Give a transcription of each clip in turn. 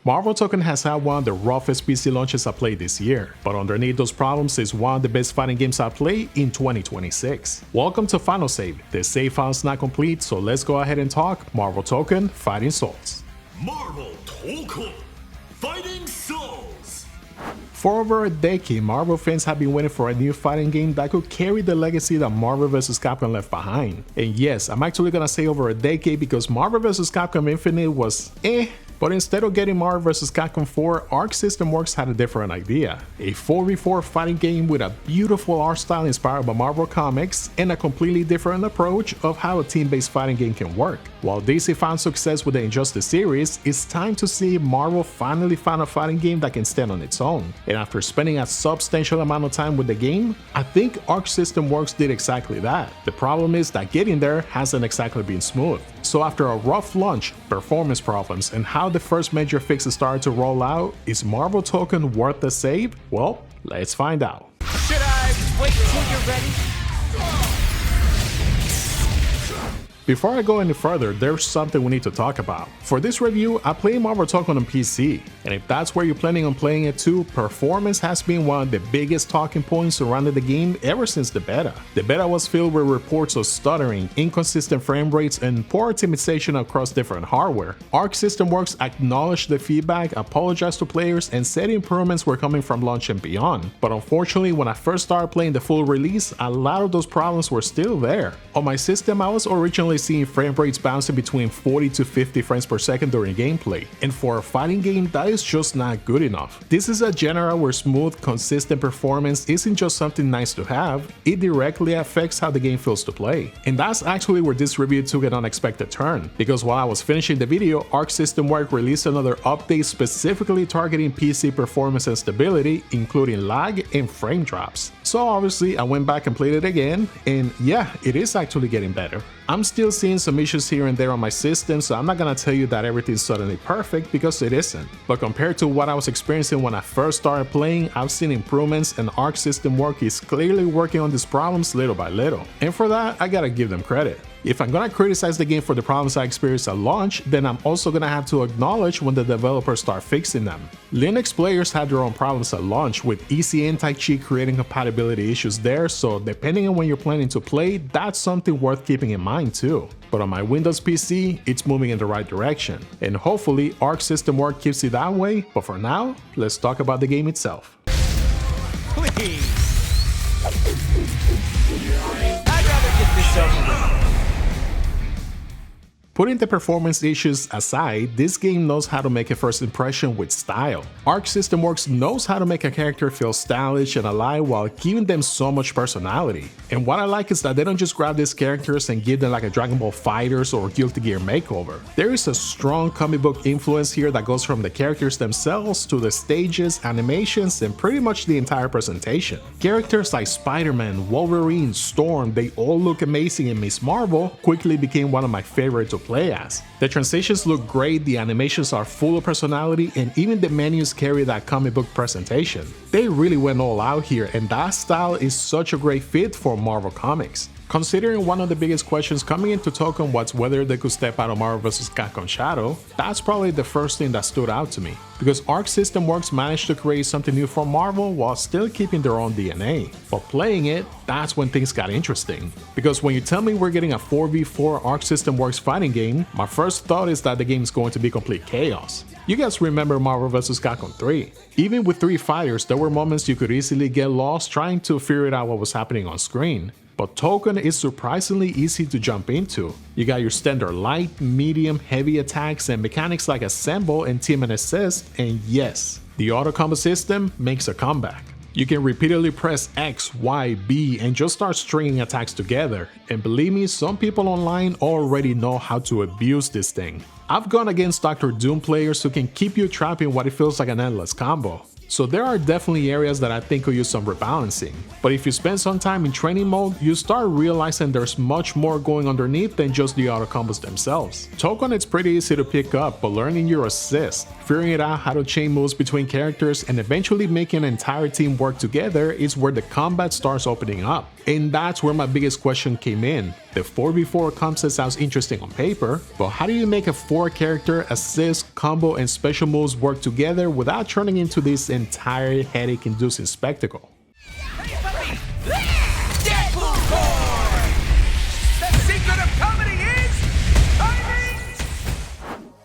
Marvel Tokon has had one of the roughest PC launches I played this year, but underneath those problems is one of the best fighting games I played in 2026. Welcome to Final Save. The save file is not complete, so let's go ahead and talk Marvel Tokon Fighting Souls. Marvel Tokon Fighting Souls. For over a decade, Marvel fans have been waiting for a new fighting game that could carry the legacy that Marvel vs. Capcom left behind. And yes, I'm actually gonna say over a decade because Marvel vs. Capcom Infinite was but instead of getting Marvel vs. Capcom 4, Arc System Works had a different idea. A 4v4 fighting game with a beautiful art style inspired by Marvel Comics and a completely different approach of how a team-based fighting game can work. While DC found success with the Injustice series, it's time to see if Marvel finally found a fighting game that can stand on its own. And after spending a substantial amount of time with the game, I think Arc System Works did exactly that. The problem is that getting there hasn't exactly been smooth. So after a rough launch, performance problems, and how the first major fixes started to roll out, is Marvel Tokon worth the save? Well, let's find out. Should I wait till you're ready? Before I go any further, there's something we need to talk about. For this review, I play Marvel Tokon on PC, and if that's where you're planning on playing it too, performance has been one of the biggest talking points surrounding the game ever since the beta. The beta was filled with reports of stuttering, inconsistent frame rates, and poor optimization across different hardware. Arc System Works acknowledged the feedback, apologized to players, and said improvements were coming from launch and beyond. But unfortunately, when I first started playing the full release, a lot of those problems were still there. On my system, I was originally seeing frame rates bouncing between 40 to 50 frames per second during gameplay, and for a fighting game that is just not good enough. This is a genre where smooth, consistent performance isn't just something nice to have, it directly affects how the game feels to play. And that's actually where this review took an unexpected turn, because while I was finishing the video, Arc System Works released another update specifically targeting PC performance and stability, including lag and frame drops. So obviously I went back and played it again, and yeah, it is actually getting better. I'm still seeing some issues here and there on my system, so I'm not gonna tell you that everything's suddenly perfect because it isn't. But compared to what I was experiencing when I first started playing, I've seen improvements, and Arc System Works is clearly working on these problems little by little. And for that, I gotta give them credit. If I'm gonna criticize the game for the problems I experienced at launch, then I'm also gonna have to acknowledge when the developers start fixing them. Linux players had their own problems at launch, with easy anti-cheat creating compatibility issues there, so depending on when you're planning to play, that's something worth keeping in mind too. But on my Windows PC, it's moving in the right direction, and hopefully Arc System Works keeps it that way. But for now, let's talk about the game itself. Please. I'd rather get this over with. Putting the performance issues aside, this game knows how to make a first impression with style. Arc System Works knows how to make a character feel stylish and alive while giving them so much personality. And what I like is that they don't just grab these characters and give them like a Dragon Ball FighterZ or Guilty Gear makeover. There is a strong comic book influence here that goes from the characters themselves to the stages, animations, and pretty much the entire presentation. Characters like Spider-Man, Wolverine, Storm, they all look amazing, and Ms. Marvel quickly became one of my favorites to play as. The transitions look great, the animations are full of personality, and even the menus carry that comic book presentation. They really went all out here, and that style is such a great fit for Marvel Comics. Considering one of the biggest questions coming into Tokon was whether they could step out of Marvel vs. Capcom Shadow, that's probably the first thing that stood out to me, because Arc System Works managed to create something new for Marvel while still keeping their own DNA. But playing it, that's when things got interesting. Because when you tell me we're getting a 4v4 Arc System Works fighting game, my first thought is that the game is going to be complete chaos. You guys remember Marvel vs. Capcom 3. Even with 3 fighters, there were moments you could easily get lost trying to figure out what was happening on screen. But Tokon is surprisingly easy to jump into. You got your standard light, medium, heavy attacks, and mechanics like assemble and team and assist, and yes, the auto combo system makes a comeback. You can repeatedly press X, Y, B and just start stringing attacks together, and believe me, some people online already know how to abuse this thing. I've gone against Dr. Doom players who can keep you trapped in what it feels like an endless combo. So there are definitely areas that I think could use some rebalancing. But if you spend some time in training mode, you start realizing there's much more going underneath than just the auto combos themselves. Tokon, it's pretty easy to pick up, but learning your assist, figuring out how to chain moves between characters and eventually making an entire team work together is where the combat starts opening up. And that's where my biggest question came in. The 4v4 concept sounds interesting on paper, but how do you make a 4-character assist, combo, and special moves work together without turning into this entire headache-inducing spectacle?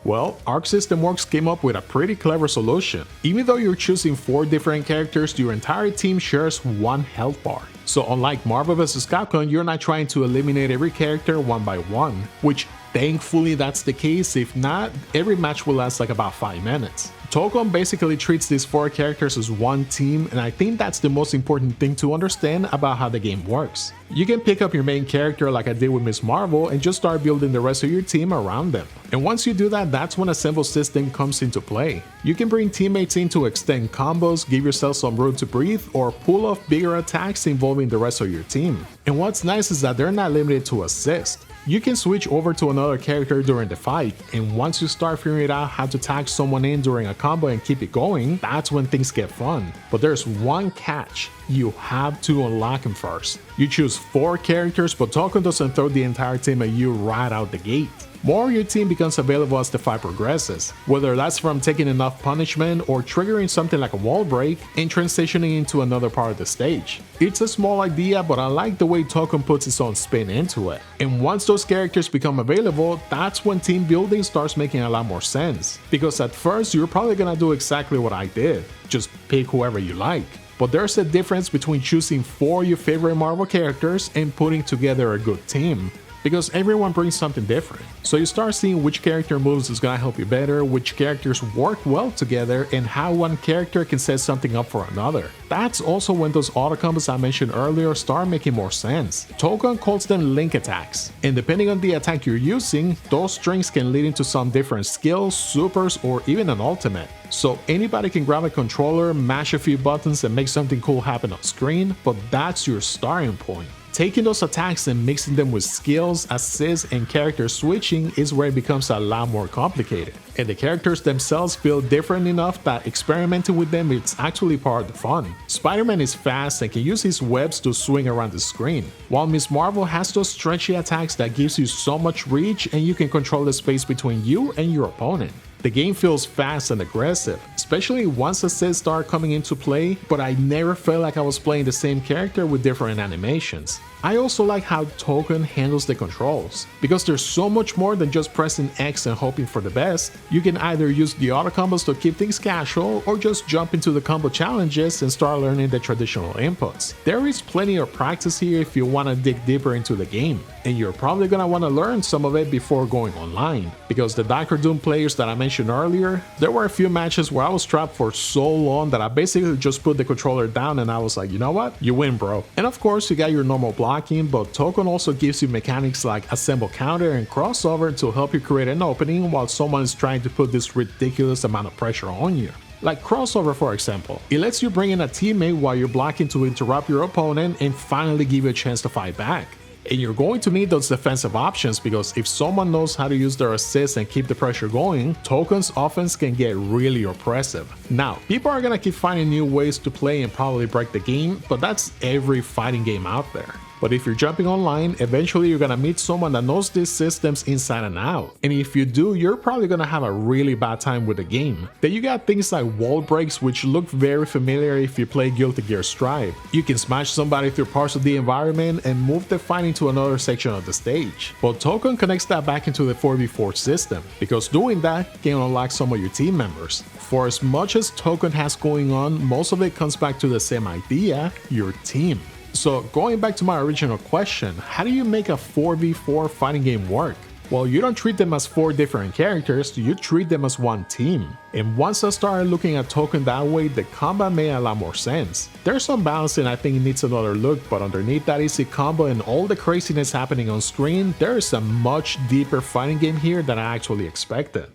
Well, Arc System Works came up with a pretty clever solution. Even though you're choosing 4 different characters, your entire team shares one health bar. So unlike Marvel vs. Capcom, you're not trying to eliminate every character one by one, which thankfully that's the case. If not, every match will last like about 5 minutes. Tokon basically treats these 4 characters as one team, and I think that's the most important thing to understand about how the game works. You can pick up your main character like I did with Ms. Marvel and just start building the rest of your team around them. And once you do that, that's when Assemble System comes into play. You can bring teammates in to extend combos, give yourself some room to breathe, or pull off bigger attacks involving the rest of your team. And what's nice is that they're not limited to assist. You can switch over to another character during the fight, and once you start figuring out how to tag someone in during a combo and keep it going, that's when things get fun. But there's one catch: you have to unlock them first. You choose 4 characters, but Tokon doesn't throw the entire team at you right out the gate. More of your team becomes available as the fight progresses, whether that's from taking enough punishment or triggering something like a wall break and transitioning into another part of the stage. It's a small idea, but I like the way Tokon puts its own spin into it. And once those characters become available, that's when team building starts making a lot more sense. Because at first, you're probably gonna do exactly what I did, just pick whoever you like. But there's a difference between choosing 4 of your favorite Marvel characters and putting together a good team, because everyone brings something different. So you start seeing which character moves is gonna help you better, which characters work well together, and how one character can set something up for another. That's also when those auto combos I mentioned earlier start making more sense. Tokon calls them link attacks, and depending on the attack you're using, those strings can lead into some different skills, supers, or even an ultimate. So anybody can grab a controller, mash a few buttons, and make something cool happen on screen, but that's your starting point. Taking those attacks and mixing them with skills, assists, and character switching is where it becomes a lot more complicated. And the characters themselves feel different enough that experimenting with them is actually part of the fun. Spider-Man is fast and can use his webs to swing around the screen, while Ms. Marvel has those stretchy attacks that gives you so much reach and you can control the space between you and your opponent. The game feels fast and aggressive, especially once assists start coming into play, but I never felt like I was playing the same character with different animations. I also like how Tokon handles the controls, because there's so much more than just pressing X and hoping for the best. You can either use the auto combos to keep things casual, or just jump into the combo challenges and start learning the traditional inputs. There is plenty of practice here if you want to dig deeper into the game, and you're probably gonna want to learn some of it before going online, because the Dr. Doom players that I mentioned earlier, there were a few matches where I was trapped for so long that I basically just put the controller down and I was like, you know what, you win, bro. And of course you got your normal blocking, but Tokon also gives you mechanics like assemble counter and crossover to help you create an opening while someone is trying to put this ridiculous amount of pressure on you. Like crossover, for example, it lets you bring in a teammate while you're blocking to interrupt your opponent and finally give you a chance to fight back. And you're going to need those defensive options, because if someone knows how to use their assists and keep the pressure going, Tokon's offense can get really oppressive. Now, people are gonna keep finding new ways to play and probably break the game, but that's every fighting game out there. But if you're jumping online, eventually you're gonna meet someone that knows these systems inside and out. And if you do, you're probably gonna have a really bad time with the game. Then you got things like wall breaks, which look very familiar if you play Guilty Gear Strive. You can smash somebody through parts of the environment and move the fight into another section of the stage. But Tokon connects that back into the 4v4 system, because doing that can unlock some of your team members. For as much as Tokon has going on, most of it comes back to the same idea: your team. So going back to my original question, how do you make a 4v4 fighting game work? Well, you don't treat them as 4 different characters, you treat them as one team. And once I started looking at Tokon that way, the combat made a lot more sense. There's some balancing I think it needs another look, but underneath that easy combo and all the craziness happening on screen, there is a much deeper fighting game here than I actually expected.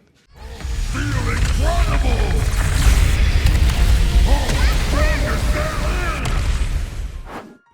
Feel incredible!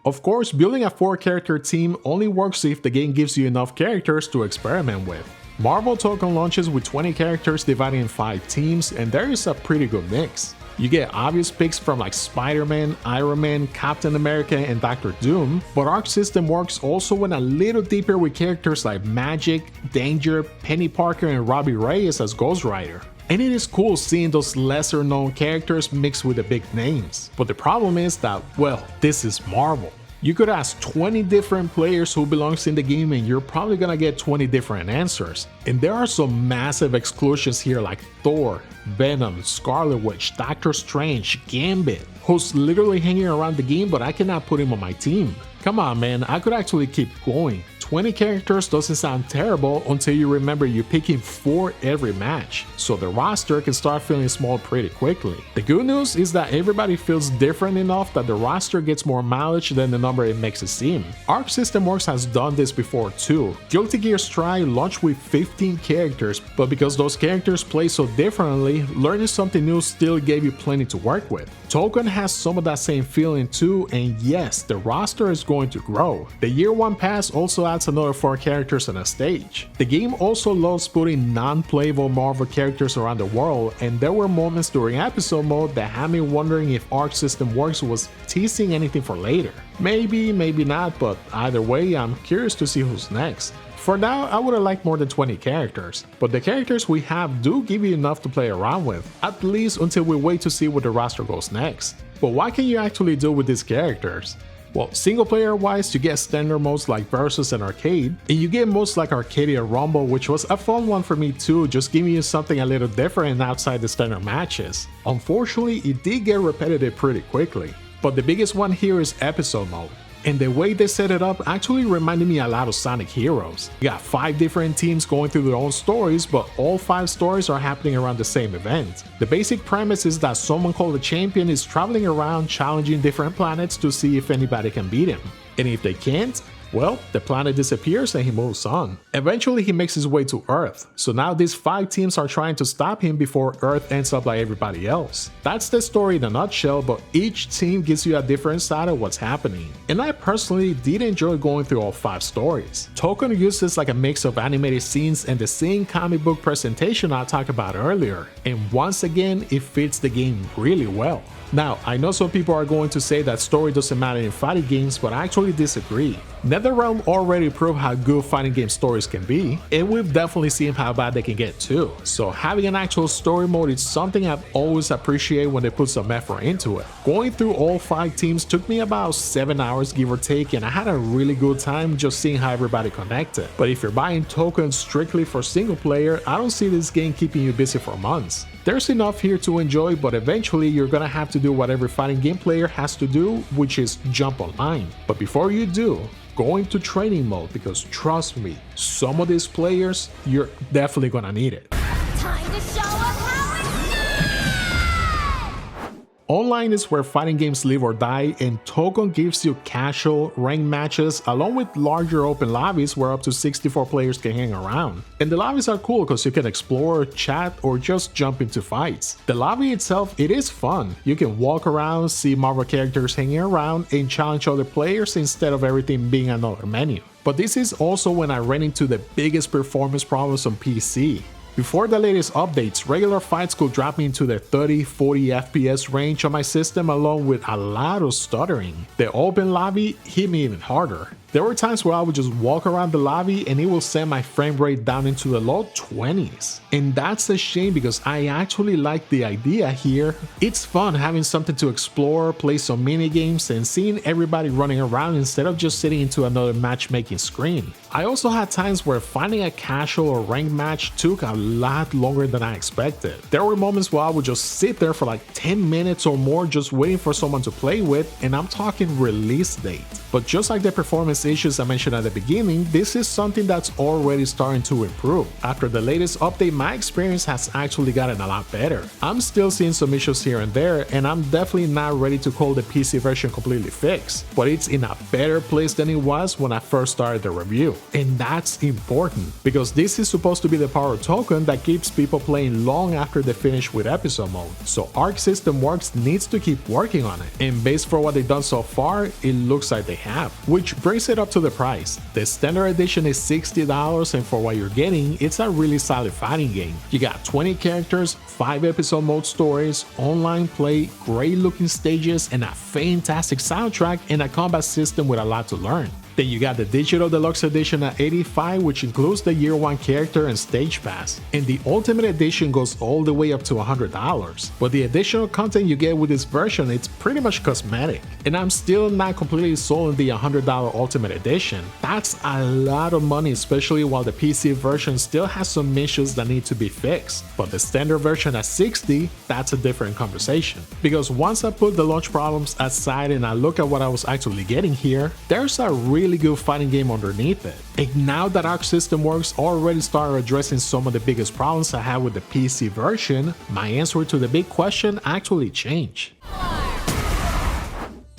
Of course, building a 4-character team only works if the game gives you enough characters to experiment with. Marvel Tokon launches with 20 characters divided in 5 teams, and there is a pretty good mix. You get obvious picks from like Spider-Man, Iron Man, Captain America, and Doctor Doom, but Arc System Works also went a little deeper with characters like Magic, Danger, Penny Parker, and Robbie Reyes as Ghost Rider. And it is cool seeing those lesser known characters mixed with the big names. But the problem is that, well, this is Marvel. You could ask 20 different players who belongs in the game and you're probably gonna get 20 different answers. And there are some massive exclusions here like Thor, Venom, Scarlet Witch, Doctor Strange, Gambit, who's literally hanging around the game but I cannot put him on my team. Come on man, I could actually keep going. 20 characters doesn't sound terrible until you remember you're picking 4 every match, so the roster can start feeling small pretty quickly. The good news is that everybody feels different enough that the roster gets more mileage than the number it makes it seem. Arc System Works has done this before too. Guilty Gear Strive launched with 15 characters, but because those characters play so differently, learning something new still gave you plenty to work with. Tokon has some of that same feeling too, and yes, the roster is going to grow. The Year 1 Pass also adds another 4 characters on a stage. The game also loves putting non-playable Marvel characters around the world, and there were moments during episode mode that had me wondering if Arc System Works was teasing anything for later. Maybe, maybe not, but either way, I'm curious to see who's next. For now, I would have liked more than 20 characters, but the characters we have do give you enough to play around with, at least until we wait to see where the roster goes next. But what can you actually do with these characters? Well, single player wise, you get standard modes like Versus and Arcade, and you get modes like Arcadia Rumble, which was a fun one for me too, just giving you something a little different outside the standard matches. Unfortunately, it did get repetitive pretty quickly, but the biggest one here is Episode Mode. And the way they set it up actually reminded me a lot of Sonic Heroes. You got 5 different teams going through their own stories, but all 5 stories are happening around the same event. The basic premise is that someone called the Champion is traveling around challenging different planets to see if anybody can beat him. And if they can't, well, the planet disappears and he moves on. Eventually he makes his way to Earth, so now these 5 teams are trying to stop him before Earth ends up like everybody else. That's the story in a nutshell, but each team gives you a different side of what's happening. And I personally did enjoy going through all 5 stories. Tokon uses like a mix of animated scenes and the same comic book presentation I talked about earlier, and once again it fits the game really well. Now, I know some people are going to say that story doesn't matter in fighting games, but I actually disagree. NetherRealm already proved how good fighting game stories can be, and we've definitely seen how bad they can get too. So having an actual story mode is something I've always appreciated when they put some effort into it. Going through all 5 teams took me about 7 hours give or take, and I had a really good time just seeing how everybody connected. But if you're buying tokens strictly for single player, I don't see this game keeping you busy for months. There's enough here to enjoy, but eventually you're gonna have to do what every fighting game player has to do, which is jump online. But before you do, go into training mode, because trust me, some of these players, you're definitely gonna need it. Time to show us how it's done! Online is where fighting games live or die, and Tokon gives you casual, ranked matches along with larger open lobbies where up to 64 players can hang around. And the lobbies are cool because you can explore, chat, or just jump into fights. The lobby itself, it is fun. You can walk around, see Marvel characters hanging around, and challenge other players instead of everything being another menu. But this is also when I ran into the biggest performance problems on PC. Before the latest updates, regular fights could drop me into the 30-40 FPS range on my system along with a lot of stuttering. The open lobby hit me even harder. There were times where I would just walk around the lobby and it will send my frame rate down into the low 20s. And that's a shame because I actually like the idea here. It's fun having something to explore, play some mini games, and seeing everybody running around instead of just sitting into another matchmaking screen. I also had times where finding a casual or ranked match took a lot longer than I expected. There were moments where I would just sit there for like 10 minutes or more just waiting for someone to play with, and I'm talking release date. But just like the performance issues I mentioned at the beginning, this is something that's already starting to improve. After the latest update, my experience has actually gotten a lot better. I'm still seeing some issues here and there, and I'm definitely not ready to call the PC version completely fixed, but it's in a better place than it was when I first started the review. And that's important, because this is supposed to be the power token that keeps people playing long after they finish with episode mode. So Arc System Works needs to keep working on it, and based for what they've done so far, it looks like they have. Which brings it it up to the price. The standard edition is $60, and for what you're getting, it's a really solid fighting game. You got 20 characters, 5 episode mode stories, online play, great looking stages, and a fantastic soundtrack and a combat system with a lot to learn. Then you got the Digital Deluxe Edition at $85, which includes the Year 1 character and stage pass. And the Ultimate Edition goes all the way up to $100. But the additional content you get with this version, it's pretty much cosmetic. And I'm still not completely sold on the $100 Ultimate Edition. That's a lot of money, especially while the PC version still has some issues that need to be fixed. But the standard version at $60, that's a different conversation. Because once I put the launch problems aside and I look at what I was actually getting here, there's a really good fighting game underneath it. And now that Arc System Works already started addressing some of the biggest problems I had with the PC version, my answer to the big question actually changed.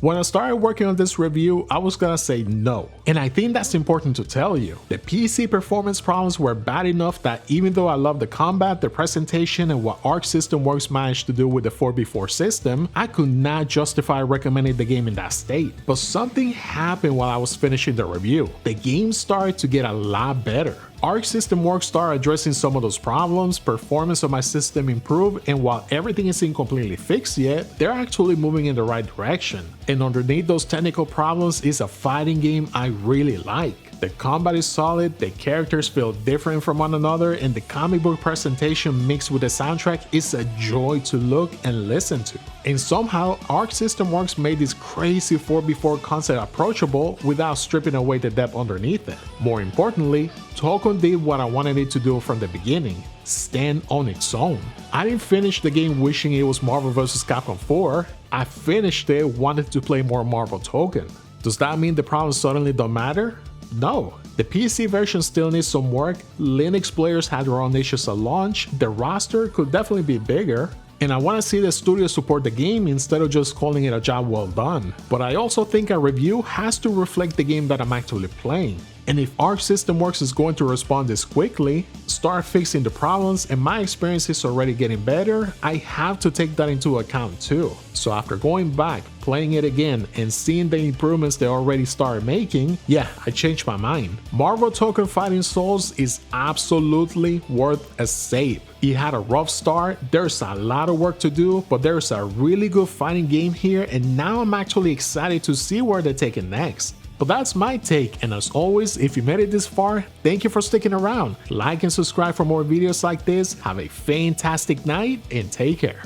When I started working on this review, I was gonna say no. And I think that's important to tell you. The PC performance problems were bad enough that even though I love the combat, the presentation, and what Arc System Works managed to do with the 4v4 system, I could not justify recommending the game in that state. But something happened while I was finishing the review. The game started to get a lot better. Arc System Works started addressing some of those problems, performance of my system improved, and while everything isn't completely fixed yet, they're actually moving in the right direction. And underneath those technical problems is a fighting game I really like. The combat is solid, the characters feel different from one another, and the comic book presentation mixed with the soundtrack is a joy to look and listen to. And somehow, Arc System Works made this crazy 4v4 concept approachable without stripping away the depth underneath it. More importantly, Tokon did what I wanted it to do from the beginning: stand on its own. I didn't finish the game wishing it was Marvel vs. Capcom 4, I finished it wanting to play more Marvel Tokon. Does that mean the problems suddenly don't matter? No, the PC version still needs some work, Linux players had their own issues at launch, the roster could definitely be bigger, and I want to see the studio support the game instead of just calling it a job well done. But I also think a review has to reflect the game that I'm actually playing. And if Arc System Works is going to respond this quickly, start fixing the problems, and my experience is already getting better, I have to take that into account too. So after going back, playing it again, and seeing the improvements they already started making, yeah, I changed my mind. Marvel Tokon Fighting Souls is absolutely worth a save. It had a rough start, there's a lot of work to do, but there's a really good fighting game here, and now I'm actually excited to see where they take it next. But that's my take, and as always, if you made it this far, thank you for sticking around. Like and subscribe for more videos like this. Have a fantastic night and take care.